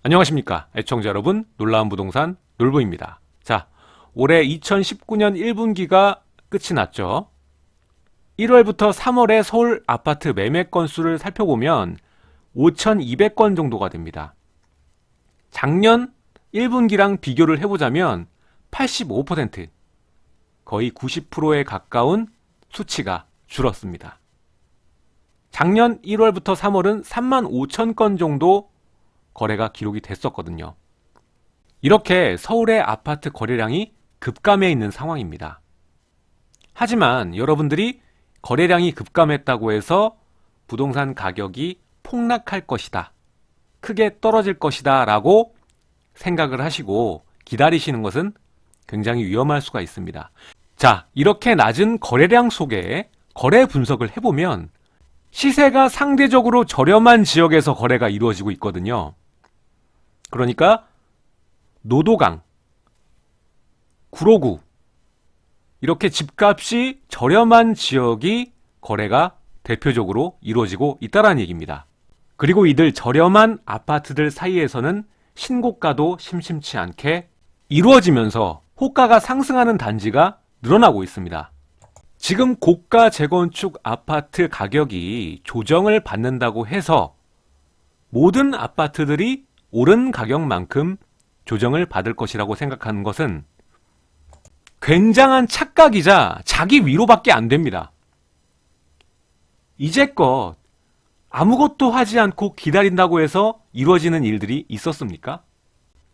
안녕하십니까 애청자 여러분, 놀라운 부동산 놀부입니다. 자, 올해 2019년 1분기가 끝이 났죠. 1월부터 3월에 서울 아파트 매매 건수를 살펴보면 5,200건 정도가 됩니다. 작년 1분기랑 비교를 해보자면 85%, 거의 90%에 가까운 수치가 줄었습니다. 작년 1월부터 3월은 35,000건 정도 거래가 기록이 됐었거든요. 이렇게 서울의 아파트 거래량이 급감해 있는 상황입니다. 하지만 여러분들이 거래량이 급감했다고 해서 부동산 가격이 폭락할 것이다, 크게 떨어질 것이다 라고 생각을 하시고 기다리시는 것은 굉장히 위험할 수가 있습니다. 자, 이렇게 낮은 거래량 속에 거래 분석을 해보면 시세가 상대적으로 저렴한 지역에서 거래가 이루어지고 있거든요. 그러니까 노도강, 구로구, 이렇게 집값이 저렴한 지역이 거래가 대표적으로 이루어지고 있다는 얘기입니다. 그리고 이들 저렴한 아파트들 사이에서는 신고가도 심심치 않게 이루어지면서 호가가 상승하는 단지가 늘어나고 있습니다. 지금 고가 재건축 아파트 가격이 조정을 받는다고 해서 모든 아파트들이 오른 가격만큼 조정을 받을 것이라고 생각하는 것은 굉장한 착각이자 자기 위로밖에 안 됩니다. 이제껏 아무것도 하지 않고 기다린다고 해서 이루어지는 일들이 있었습니까?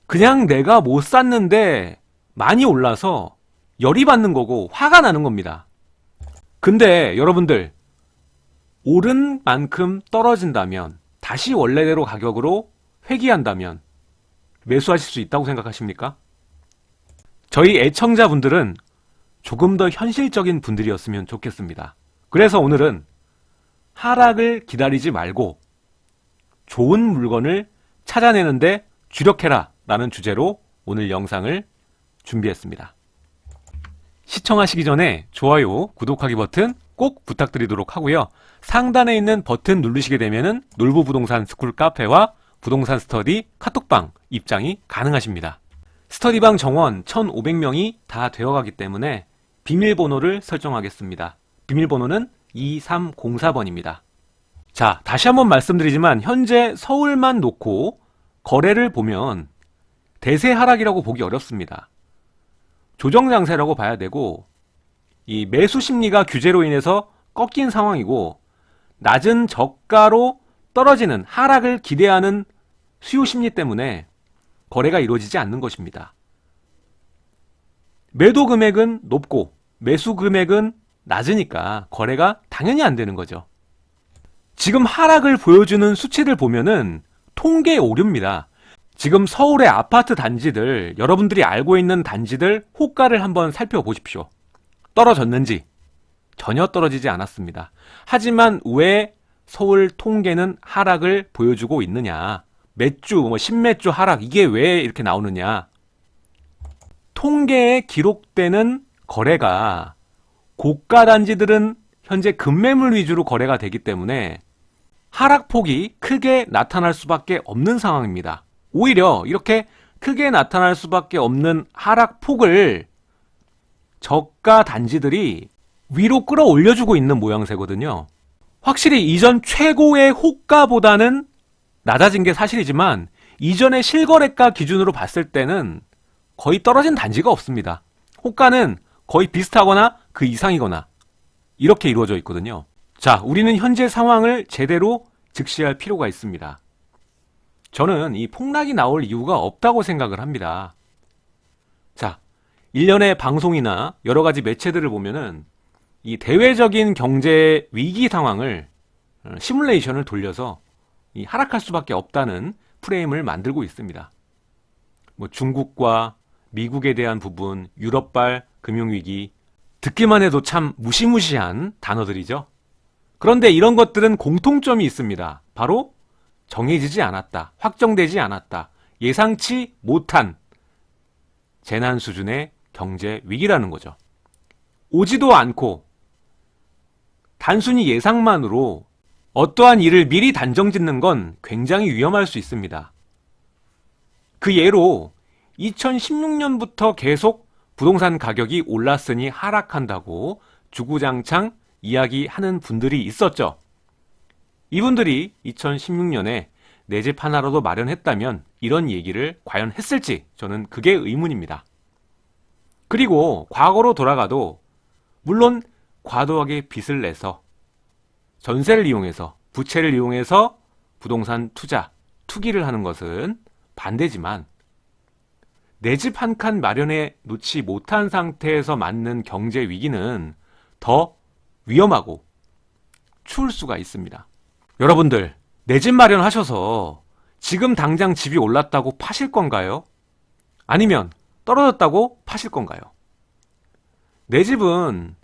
그냥 내가 못 샀는데 많이 올라서 열이 받는 거고 화가 나는 겁니다. 근데 여러분들, 오른 만큼 떨어진다면, 다시 원래대로 가격으로 회귀한다면 매수하실 수 있다고 생각하십니까? 저희 애청자분들은 조금 더 현실적인 분들이었으면 좋겠습니다. 그래서 오늘은 하락을 기다리지 말고 좋은 물건을 찾아내는데 주력해라 라는 주제로 오늘 영상을 준비했습니다. 시청하시기 전에 좋아요, 구독하기 버튼 꼭 부탁드리도록 하고요. 상단에 있는 버튼 누르시게 되면은 놀부부동산 스쿨 카페와 부동산 스터디 카톡방 입장이 가능하십니다. 스터디방 정원 1,500명이 다 되어가기 때문에 비밀번호를 설정하겠습니다. 비밀번호는 2304번입니다. 자, 다시 한번 말씀드리지만 현재 서울만 놓고 거래를 보면 대세 하락이라고 보기 어렵습니다. 조정 장세라고 봐야 되고, 이 매수 심리가 규제로 인해서 꺾인 상황이고, 낮은 저가로 떨어지는 하락을 기대하는 수요 심리 때문에 거래가 이루어지지 않는 것입니다. 매도 금액은 높고 매수 금액은 낮으니까 거래가 당연히 안 되는 거죠. 지금 하락을 보여주는 수치를 보면은 통계 오류입니다. 지금 서울의 아파트 단지들, 여러분들이 알고 있는 단지들 호가를 한번 살펴보십시오. 떨어졌는지? 전혀 떨어지지 않았습니다. 하지만 왜 서울 통계는 하락을 보여주고 있느냐? 몇 주, 10몇 주 하락, 이게 왜 이렇게 나오느냐? 통계에 기록되는 거래가 고가 단지들은 현재 급매물 위주로 거래가 되기 때문에 하락폭이 크게 나타날 수밖에 없는 상황입니다. 오히려 이렇게 크게 나타날 수밖에 없는 하락폭을 저가 단지들이 위로 끌어올려주고 있는 모양새거든요. 확실히 이전 최고의 호가보다는 낮아진 게 사실이지만 이전의 실거래가 기준으로 봤을 때는 거의 떨어진 단지가 없습니다. 호가는 거의 비슷하거나 그 이상이거나 이렇게 이루어져 있거든요. 자, 우리는 현재 상황을 제대로 직시할 필요가 있습니다. 저는 이 폭락이 나올 이유가 없다고 생각을 합니다. 자, 일련의 방송이나 여러 가지 매체들을 보면은 이 대외적인 경제 위기 상황을 시뮬레이션을 돌려서 이 하락할 수밖에 없다는 프레임을 만들고 있습니다. 중국과 미국에 대한 부분, 유럽발 금융위기, 듣기만 해도 참 무시무시한 단어들이죠. 그런데 이런 것들은 공통점이 있습니다. 바로 정해지지 않았다, 확정되지 않았다, 예상치 못한 재난 수준의 경제 위기라는 거죠. 오지도 않고 단순히 예상만으로 어떠한 일을 미리 단정짓는 건 굉장히 위험할 수 있습니다. 그 예로 2016년부터 계속 부동산 가격이 올랐으니 하락한다고 주구장창 이야기하는 분들이 있었죠. 이분들이 2016년에 내 집 하나라도 마련했다면 이런 얘기를 과연 했을지 저는 그게 의문입니다. 그리고 과거로 돌아가도 물론 과도하게 빚을 내서 전세를 이용해서 부채를 이용해서 부동산 투기를 하는 것은 반대지만 내 집 한 칸 마련해 놓지 못한 상태에서 맞는 경제 위기는 더 위험하고 추울 수가 있습니다. 여러분들, 내 집 마련하셔서 지금 당장 집이 올랐다고 파실 건가요? 아니면 떨어졌다고 파실 건가요? 내 집은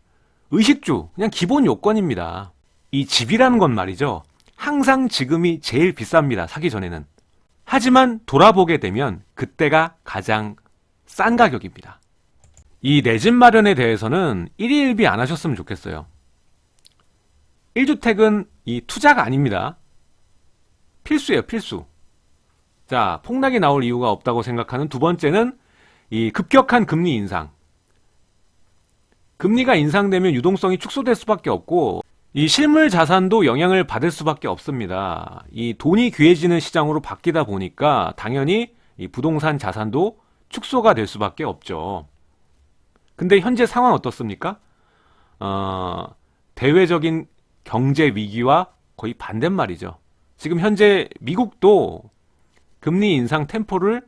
의식주, 그냥 기본 요건입니다. 이 집이라는 건 말이죠. 항상 지금이 제일 비쌉니다. 사기 전에는. 하지만 돌아보게 되면 그때가 가장 싼 가격입니다. 이 내 집 마련에 대해서는 일희일비 안 하셨으면 좋겠어요. 1주택은 이 투자가 아닙니다. 필수예요, 필수. 자, 폭락이 나올 이유가 없다고 생각하는 두 번째는 이 급격한 금리 인상. 금리가 인상되면 유동성이 축소될 수밖에 없고 이 실물 자산도 영향을 받을 수밖에 없습니다. 이 돈이 귀해지는 시장으로 바뀌다 보니까 당연히 이 부동산 자산도 축소가 될 수밖에 없죠. 근데 현재 상황 어떻습니까? 대외적인 경제 위기와 거의 반대말이죠. 지금 현재 미국도 금리 인상 템포를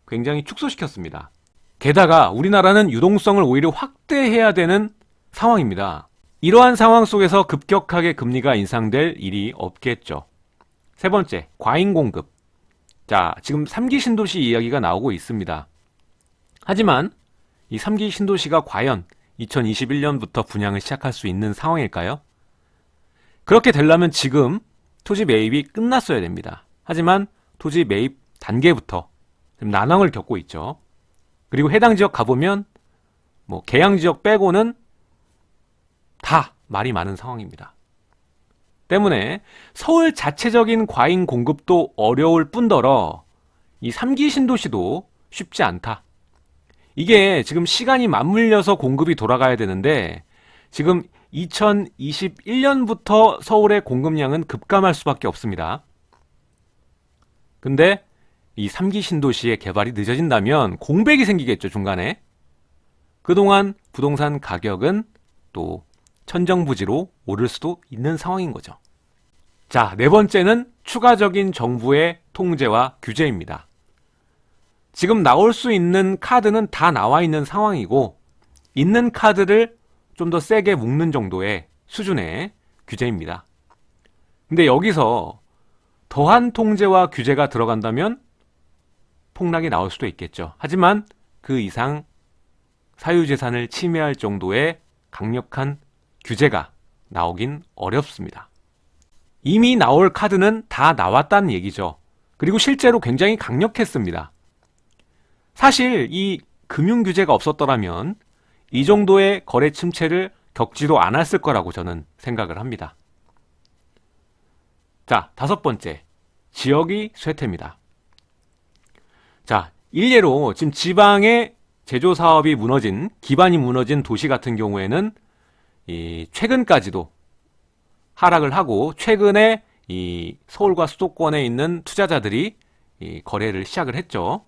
굉장히 축소시켰습니다. 게다가 우리나라는 유동성을 오히려 확대해야 되는 상황입니다. 이러한 상황 속에서 급격하게 금리가 인상될 일이 없겠죠. 세 번째, 과잉 공급. 자, 지금 3기 신도시 이야기가 나오고 있습니다. 하지만 이 3기 신도시가 과연 2021년부터 분양을 시작할 수 있는 상황일까요? 그렇게 되려면 지금 토지 매입이 끝났어야 됩니다. 하지만 토지 매입 단계부터 지금 난항을 겪고 있죠. 그리고 해당 지역 가보면 계양 지역 빼고는 다 말이 많은 상황입니다. 때문에 서울 자체적인 과잉 공급도 어려울 뿐더러 이 3기 신도시도 쉽지 않다. 이게 지금 시간이 맞물려서 공급이 돌아가야 되는데 지금 2021년부터 서울의 공급량은 급감할 수밖에 없습니다. 근데 이 3기 신도시의 개발이 늦어진다면 공백이 생기겠죠, 중간에. 그동안 부동산 가격은 또 천정부지로 오를 수도 있는 상황인 거죠. 자, 네 번째는 추가적인 정부의 통제와 규제입니다. 지금 나올 수 있는 카드는 다 나와 있는 상황이고 있는 카드를 좀 더 세게 묶는 정도의 수준의 규제입니다. 근데 여기서 더한 통제와 규제가 들어간다면 폭락이 나올 수도 있겠죠. 하지만 그 이상 사유재산을 침해할 정도의 강력한 규제가 나오긴 어렵습니다. 이미 나올 카드는 다 나왔다는 얘기죠. 그리고 실제로 굉장히 강력했습니다. 사실 이 금융규제가 없었더라면 이 정도의 거래 침체를 겪지도 않았을 거라고 저는 생각을 합니다. 자, 다섯 번째, 지역이 쇠퇴입니다. 자, 일례로 지금 지방의 제조사업이 무너진, 기반이 무너진 도시 같은 경우에는 이 최근까지도 하락을 하고 최근에 이 서울과 수도권에 있는 투자자들이 이 거래를 시작을 했죠.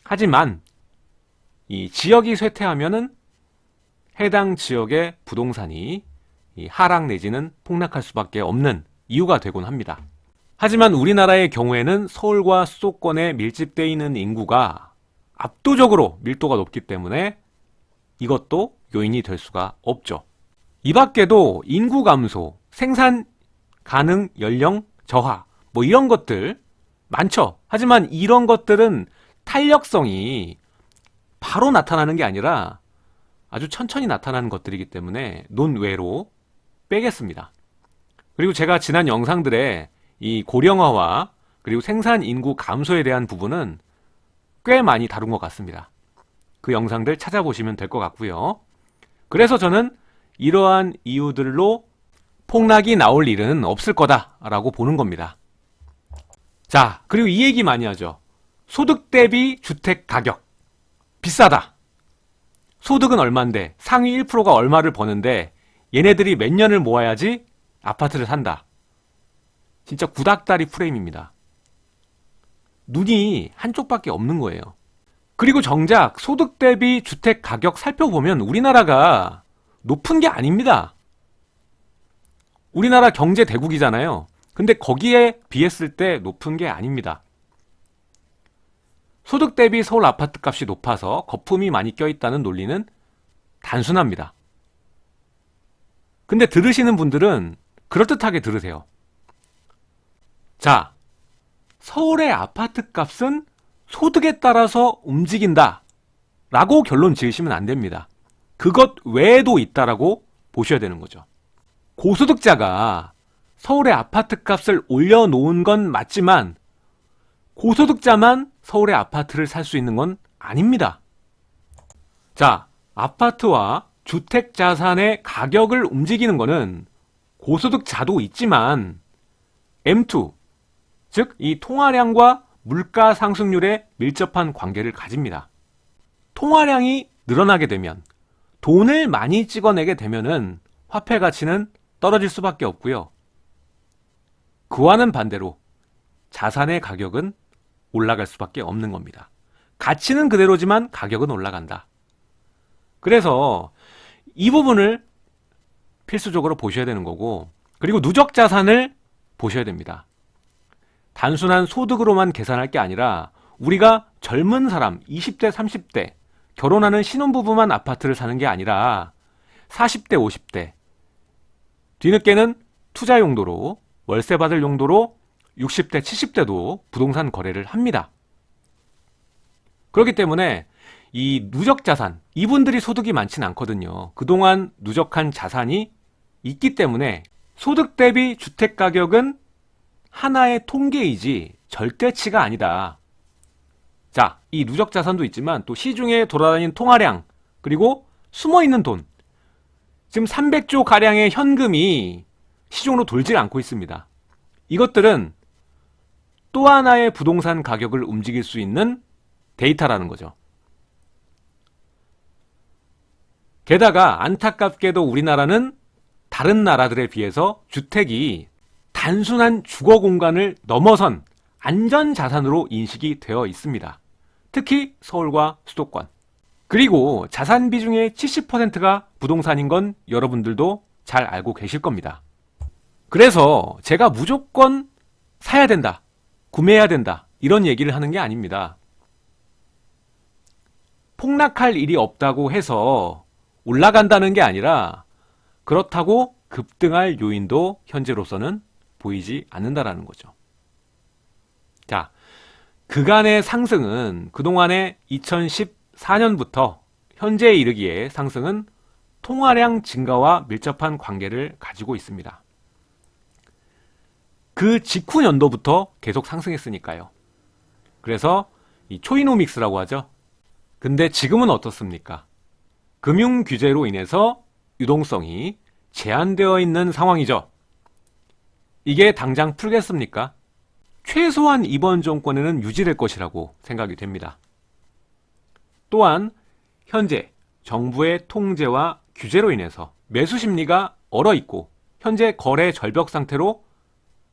하지만 이 지역이 쇠퇴하면은 해당 지역의 부동산이 이 하락 내지는 폭락할 수밖에 없는 이유가 되곤 합니다. 하지만 우리나라의 경우에는 서울과 수도권에 밀집되어 있는 인구가 압도적으로 밀도가 높기 때문에 이것도 요인이 될 수가 없죠. 이 밖에도 인구 감소, 생산 가능 연령 저하, 이런 것들 많죠. 하지만 이런 것들은 탄력성이 바로 나타나는 게 아니라 아주 천천히 나타나는 것들이기 때문에 논외로 빼겠습니다. 그리고 제가 지난 영상들에 이 고령화와 그리고 생산 인구 감소에 대한 부분은 꽤 많이 다룬 것 같습니다. 그 영상들 찾아보시면 될 것 같고요. 그래서 저는 이러한 이유들로 폭락이 나올 일은 없을 거다라고 보는 겁니다. 자, 그리고 이 얘기 많이 하죠. 소득 대비 주택 가격 비싸다. 소득은 얼만데 상위 1%가 얼마를 버는데 얘네들이 몇 년을 모아야지 아파트를 산다. 진짜 구닥다리 프레임입니다. 눈이 한쪽밖에 없는 거예요. 그리고 정작 소득 대비 주택 가격 살펴보면 우리나라가 높은 게 아닙니다. 우리나라 경제 대국이잖아요. 근데 거기에 비했을 때 높은 게 아닙니다. 소득 대비 서울 아파트 값이 높아서 거품이 많이 껴있다는 논리는 단순합니다. 근데 들으시는 분들은 그럴듯하게 들으세요. 자, 서울의 아파트 값은 소득에 따라서 움직인다 라고 결론 지으시면 안 됩니다. 그것 외에도 있다라고 보셔야 되는 거죠. 고소득자가 서울의 아파트 값을 올려놓은 건 맞지만 고소득자만 서울의 아파트를 살 수 있는 건 아닙니다. 자, 아파트와 주택자산의 가격을 움직이는 거는 고소득자도 있지만 M2, 즉 이 통화량과 물가 상승률에 밀접한 관계를 가집니다. 통화량이 늘어나게 되면 돈을 많이 찍어내게 되면은 화폐 가치는 떨어질 수밖에 없고요. 그와는 반대로 자산의 가격은 올라갈 수밖에 없는 겁니다. 가치는 그대로지만 가격은 올라간다. 그래서 이 부분을 필수적으로 보셔야 되는 거고, 그리고 누적 자산을 보셔야 됩니다. 단순한 소득으로만 계산할 게 아니라 우리가 젊은 사람 20대 30대 결혼하는 신혼부부만 아파트를 사는 게 아니라 40대 50대 뒤늦게는 투자 용도로 월세 받을 용도로 60대 70대도 부동산 거래를 합니다. 그렇기 때문에 이 누적 자산, 이분들이 소득이 많진 않거든요. 그동안 누적한 자산이 있기 때문에 소득 대비 주택 가격은 하나의 통계이지 절대치가 아니다. 자, 이 누적 자산도 있지만 또 시중에 돌아다니는 통화량, 그리고 숨어있는 돈, 지금 300조 가량의 현금이 시중으로 돌질 않고 있습니다. 이것들은 또 하나의 부동산 가격을 움직일 수 있는 데이터라는 거죠. 게다가 안타깝게도 우리나라는 다른 나라들에 비해서 주택이 단순한 주거 공간을 넘어선 안전자산으로 인식이 되어 있습니다. 특히 서울과 수도권. 그리고 자산 비중의 70%가 부동산인 건 여러분들도 잘 알고 계실 겁니다. 그래서 제가 무조건 사야 된다, 구매해야 된다, 이런 얘기를 하는 게 아닙니다. 폭락할 일이 없다고 해서 올라간다는 게 아니라 그렇다고 급등할 요인도 현재로서는 보이지 않는다라는 거죠. 자, 그간의 상승은 그동안의 2014년부터 현재에 이르기에 상승은 통화량 증가와 밀접한 관계를 가지고 있습니다. 그 직후 연도부터 계속 상승했으니까요. 그래서 이 초이노믹스라고 하죠. 근데 지금은 어떻습니까? 금융 규제로 인해서 유동성이 제한되어 있는 상황이죠. 이게 당장 풀겠습니까? 최소한 이번 정권에는 유지될 것이라고 생각이 됩니다. 또한 현재 정부의 통제와 규제로 인해서 매수 심리가 얼어있고 현재 거래 절벽 상태로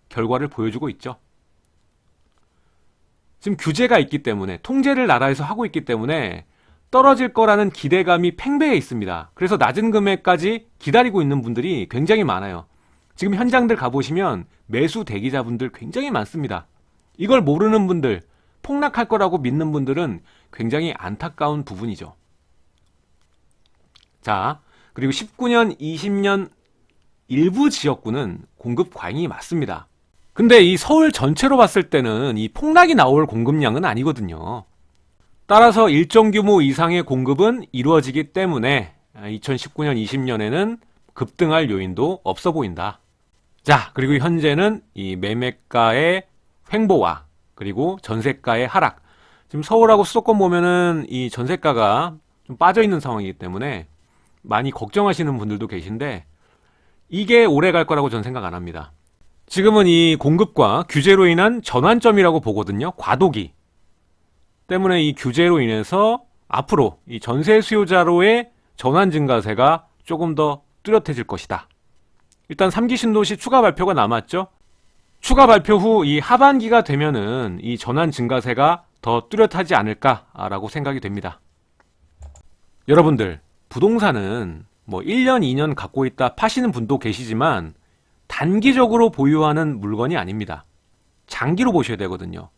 결과를 보여주고 있죠. 지금 규제가 있기 때문에, 통제를 나라에서 하고 있기 때문에 떨어질 거라는 기대감이 팽배해 있습니다. 그래서 낮은 금액까지 기다리고 있는 분들이 굉장히 많아요. 지금 현장들 가보시면 매수 대기자분들 굉장히 많습니다. 이걸 모르는 분들, 폭락할 거라고 믿는 분들은 굉장히 안타까운 부분이죠. 자, 그리고 19년, 20년 일부 지역구는 공급 과잉이 맞습니다. 근데 이 서울 전체로 봤을 때는 이 폭락이 나올 공급량은 아니거든요. 따라서 일정 규모 이상의 공급은 이루어지기 때문에 2019년, 20년에는 급등할 요인도 없어 보인다. 자, 그리고 현재는 이 매매가의 횡보와 그리고 전세가의 하락. 지금 서울하고 수도권 보면은 이 전세가가 좀 빠져 있는 상황이기 때문에 많이 걱정하시는 분들도 계신데 이게 오래 갈 거라고 전 생각 안 합니다. 지금은 이 공급과 규제로 인한 전환점이라고 보거든요. 과도기. 때문에 이 규제로 인해서 앞으로 이 전세 수요자로의 전환 증가세가 조금 더 뚜렷해질 것이다. 일단 3기 신도시 추가 발표가 남았죠. 추가 발표 후 이 하반기가 되면은 이 전환 증가세가 더 뚜렷하지 않을까라고 생각이 됩니다. 여러분들, 부동산은 뭐 1년, 2년 갖고 있다 파시는 분도 계시지만 단기적으로 보유하는 물건이 아닙니다. 장기로 보셔야 되거든요.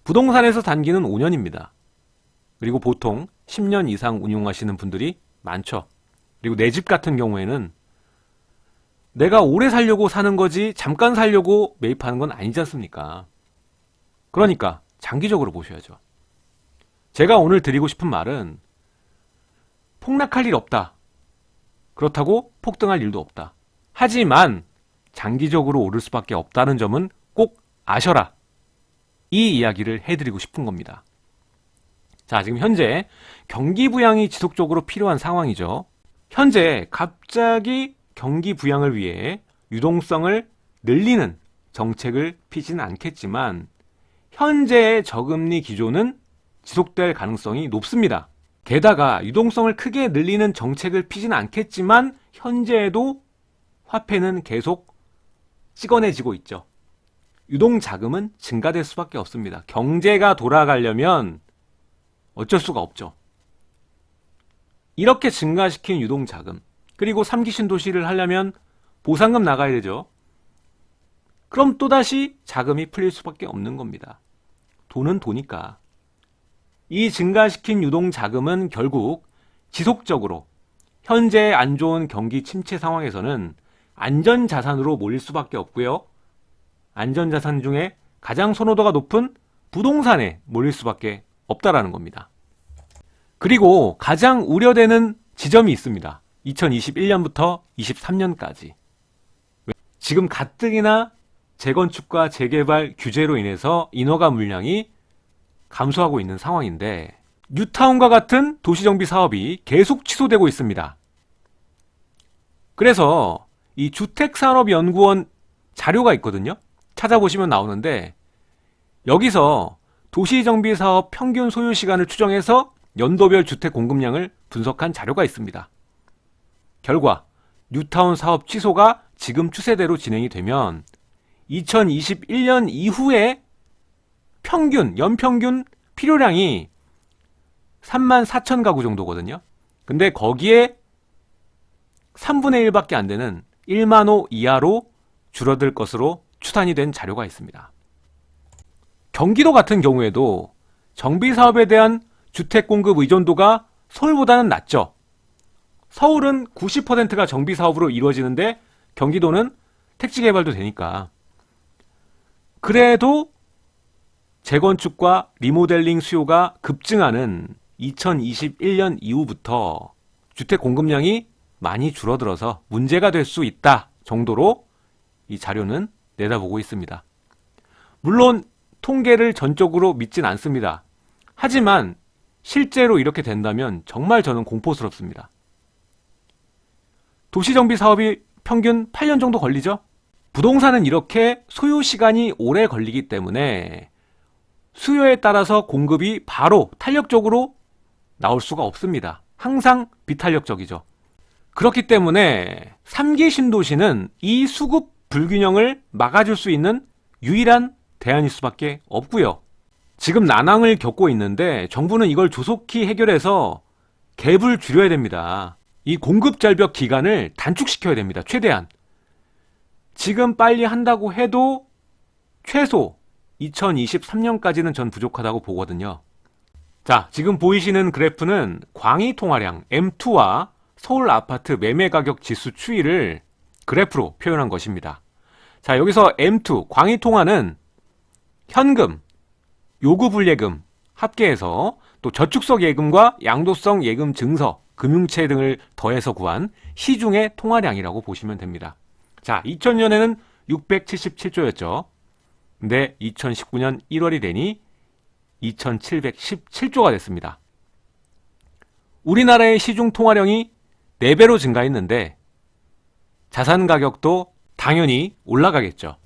부동산에서 단기는 5년입니다. 그리고 보통 10년 이상 운용하시는 분들이 많죠. 그리고 내 집 같은 경우에는 내가 오래 살려고 사는 거지 잠깐 살려고 매입하는 건 아니지 않습니까? 그러니까 장기적으로 보셔야죠. 제가 오늘 드리고 싶은 말은 폭락할 일 없다. 그렇다고 폭등할 일도 없다. 하지만 장기적으로 오를 수밖에 없다는 점은 꼭 아셔라. 이 이야기를 해드리고 싶은 겁니다. 자, 지금 현재 경기 부양이 지속적으로 필요한 상황이죠. 현재 갑자기 경기 부양을 위해 유동성을 늘리는 정책을 피지는 않겠지만 현재의 저금리 기조는 지속될 가능성이 높습니다. 게다가 유동성을 크게 늘리는 정책을 피지는 않겠지만 현재에도 화폐는 계속 찍어내지고 있죠. 유동자금은 증가될 수밖에 없습니다. 경제가 돌아가려면 어쩔 수가 없죠. 이렇게 증가시킨 유동자금, 그리고 3기 신도시를 하려면 보상금 나가야 되죠. 그럼 또다시 자금이 풀릴 수밖에 없는 겁니다. 돈은 도니까. 이 증가시킨 유동자금은 결국 지속적으로 현재 안 좋은 경기 침체 상황에서는 안전자산으로 몰릴 수밖에 없고요. 안전자산 중에 가장 선호도가 높은 부동산에 몰릴 수밖에 없다라는 겁니다. 그리고 가장 우려되는 지점이 있습니다. 2021년부터 23년까지. 지금 가뜩이나 재건축과 재개발 규제로 인해서 인허가 물량이 감소하고 있는 상황인데 뉴타운과 같은 도시정비 사업이 계속 취소되고 있습니다. 그래서 이 주택산업연구원 자료가 있거든요. 찾아보시면 나오는데 여기서 도시정비 사업 평균 소요 시간을 추정해서 연도별 주택 공급량을 분석한 자료가 있습니다. 결과 뉴타운 사업 취소가 지금 추세대로 진행이 되면 2021년 이후에 연평균 필요량이 34,000가구 정도거든요. 근데 거기에 3분의 1밖에 안 되는 1만 호 이하로 줄어들 것으로 추산이 된 자료가 있습니다. 경기도 같은 경우에도 정비사업에 대한 주택 공급 의존도가 서울보다는 낮죠. 서울은 90%가 정비사업으로 이루어지는데 경기도는 택지개발도 되니까. 그래도 재건축과 리모델링 수요가 급증하는 2021년 이후부터 주택 공급량이 많이 줄어들어서 문제가 될 수 있다 정도로 이 자료는 내다보고 있습니다. 물론 통계를 전적으로 믿진 않습니다. 하지만 실제로 이렇게 된다면 정말 저는 공포스럽습니다. 도시정비 사업이 평균 8년 정도 걸리죠? 부동산은 이렇게 소요 시간이 오래 걸리기 때문에 수요에 따라서 공급이 바로 탄력적으로 나올 수가 없습니다. 항상 비탄력적이죠. 그렇기 때문에 3기 신도시는 이 수급 불균형을 막아줄 수 있는 유일한 대안일 수밖에 없고요. 지금 난항을 겪고 있는데 정부는 이걸 조속히 해결해서 갭을 줄여야 됩니다. 이 공급 절벽 기간을 단축시켜야 됩니다. 최대한. 지금 빨리 한다고 해도 최소 2023년까지는 전 부족하다고 보거든요. 자, 지금 보이시는 그래프는 광희 통화량 M2와 서울 아파트 매매 가격 지수 추이를 그래프로 표현한 것입니다. 자, 여기서 M2 광희 통화는 현금, 요구불예금 합계해서 또 저축성 예금과 양도성 예금 증서, 금융채 등을 더해서 구한 시중의 통화량이라고 보시면 됩니다. 자, 2000년에는 677조였죠. 근데 2019년 1월이 되니 2717조가 됐습니다. 우리나라의 시중 통화량이 4배로 증가했는데 자산 가격도 당연히 올라가겠죠.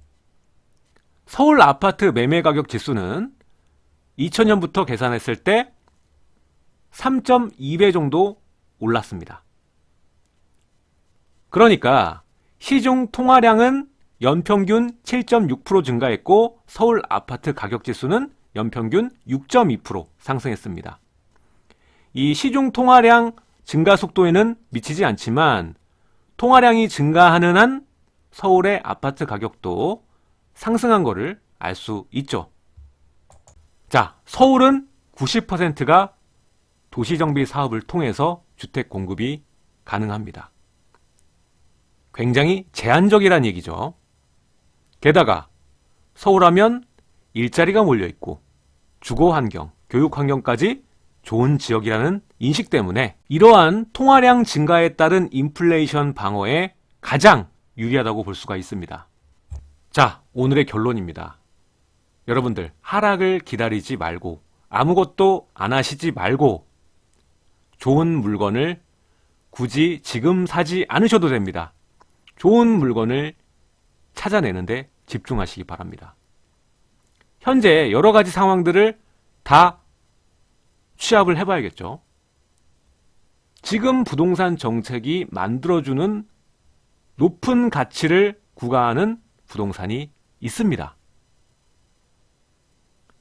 서울 아파트 매매 가격 지수는 2000년부터 계산했을 때 3.2배 정도 올랐습니다. 그러니까 시중 통화량은 연평균 7.6% 증가했고 서울 아파트 가격지수는 연평균 6.2% 상승했습니다. 이 시중 통화량 증가 속도에는 미치지 않지만 통화량이 증가하는 한 서울의 아파트 가격도 상승한 거를 알 수 있죠. 자, 서울은 90%가 도시정비 사업을 통해서 주택 공급이 가능합니다. 굉장히 제한적이란 얘기죠. 게다가 서울하면 일자리가 몰려있고 주거환경, 교육환경까지 좋은 지역이라는 인식 때문에 이러한 통화량 증가에 따른 인플레이션 방어에 가장 유리하다고 볼 수가 있습니다. 자, 오늘의 결론입니다. 여러분들, 하락을 기다리지 말고 아무것도 안 하시지 말고 좋은 물건을 굳이 지금 사지 않으셔도 됩니다. 좋은 물건을 찾아내는데 집중하시기 바랍니다. 현재 여러 가지 상황들을 다 취합을 해봐야겠죠. 지금 부동산 정책이 만들어주는 높은 가치를 구가하는 부동산이 있습니다.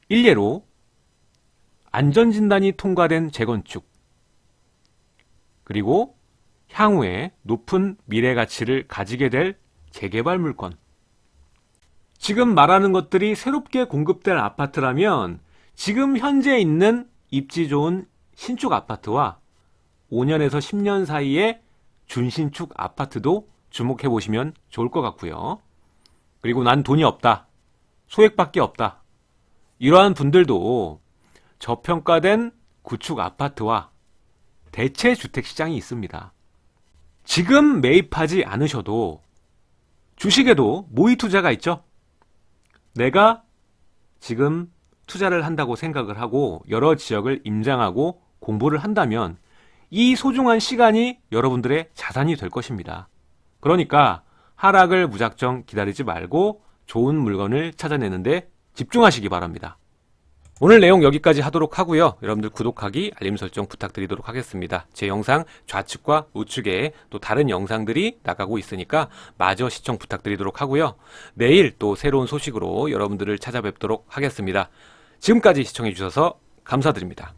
일례로 안전진단이 통과된 재건축, 그리고 향후에 높은 미래 가치를 가지게 될 재개발 물건. 지금 말하는 것들이 새롭게 공급될 아파트라면 지금 현재 있는 입지 좋은 신축 아파트와 5년에서 10년 사이의 준신축 아파트도 주목해 보시면 좋을 것 같고요. 그리고 난 돈이 없다, 소액밖에 없다, 이러한 분들도 저평가된 구축 아파트와 대체 주택 시장이 있습니다. 지금 매입하지 않으셔도 주식에도 모의 투자가 있죠. 내가 지금 투자를 한다고 생각을 하고 여러 지역을 임장하고 공부를 한다면 이 소중한 시간이 여러분들의 자산이 될 것입니다. 그러니까 하락을 무작정 기다리지 말고 좋은 물건을 찾아내는데 집중하시기 바랍니다. 오늘 내용 여기까지 하도록 하고요. 여러분들 구독하기, 알림 설정 부탁드리도록 하겠습니다. 제 영상 좌측과 우측에 또 다른 영상들이 나가고 있으니까 마저 시청 부탁드리도록 하고요. 내일 또 새로운 소식으로 여러분들을 찾아뵙도록 하겠습니다. 지금까지 시청해 주셔서 감사드립니다.